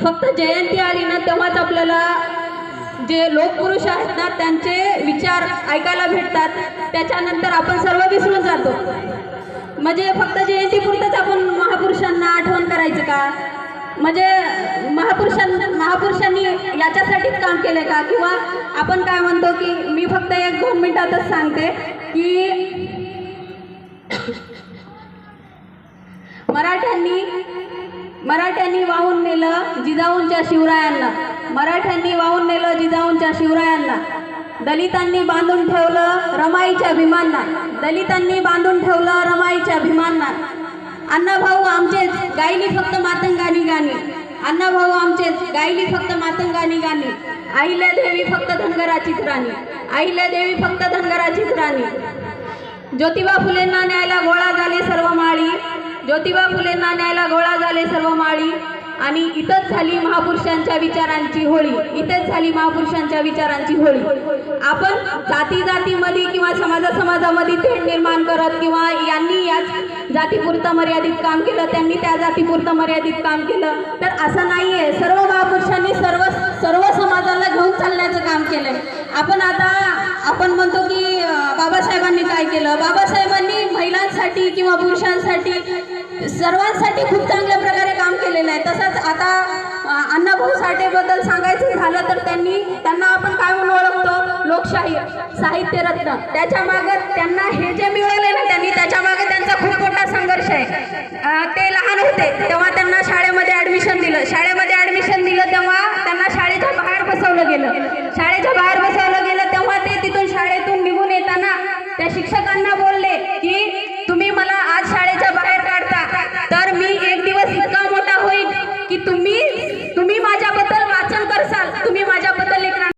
फक्त जयंती आली ना तेव्हाच आपल्याला जे लोकपुरुष आहेत ना त्यांचे विचार ऐकायला भेटतात, त्याच्यानंतर आपण सर्व विसरून जातो। म्हणजे फक्त जयंतीपुरतंच आपण महापुरुषांना आठवण करायचं का? म्हणजे महापुरुषांनी याच्यासाठीच काम केलं का? किंवा आपण काय म्हणतो की मी फक्त 1-2 मिनिटातच सांगते की मराठ्यांनी वाहून नेलं जिजाऊंच्या शिवरायांना, मराठ्यांनी वाहून नेलं जिजाऊंच्या शिवरायांना, दलितांनी बांधून ठेवलं रमाईच्या भीमांना, दलितांनी बांधून ठेवलं रमाईच्या भीमांना। अण्णाभाऊ आमचेच गायली फक्त मातंगानी गाणी, अण्णाभाऊ आमचेच गायली फक्त मातंगानी गाणी, अहिल्यादेवी फक्त धनगराचीच राणी, अहिल्यादेवी फक्त धनगराचीच राणी। ज्योतिबा फुलेंना न्यायला गोळा झाले सर्व माळी, ज्योतिबा फुलेंना न्यायला गोळा झाले सर्व माळी, आणि इथंच झाली महापुरुषांच्या विचारांची होळी, इथेच झाली महापुरुषांच्या विचारांची होळी। आपण जातीमध्ये किंवा समाजामध्ये तेढ निर्माण करत किंवा यांनी याच जातीपुरतं मर्यादित काम केलं, त्यांनी त्या जातीपुरतं मर्यादित काम केलं, तर असं नाही आहे। सर्व महापुरुषांनी सर्व समाजाला घेऊन चालण्याचं काम केलंय। आपण म्हणतो की बाबासाहेबांनी काय केलं, बाबासाहेबांनी महिलांसाठी किंवा पुरुषांसाठी सर्वांसाठी खूप चांगल्या प्रकारे काम केलेलं आहे। तसंच आता अण्णाभाऊ साठेबद्दल सांगायचं झालं तर त्यांना आपण काय म्हणून ओळखतो, लोकशाही साहित्य रत्न। त्याच्या मागे त्यांना हे जे मिळाले ना त्यांनी त्याच्या मागे त्यांचा खूप मोठा संघर्ष आहे। ते लहान होते तेव्हा त्यांना शाळेमध्ये ॲडमिशन दिलं तेव्हा त्यांना शाळेच्या बाहेर बसवलं गेलं तेव्हा ते तिथून शाळेतून निघून येताना त्या शिक्षकांना बोलले की तुम्ही मला आज शाळेच्या बाहेर काढता तर मी एक दिवस इतका मोठा होईल की तुम्ही माझ्याबद्दल वाचन करसाल, तुम्ही माझ्याबद्दल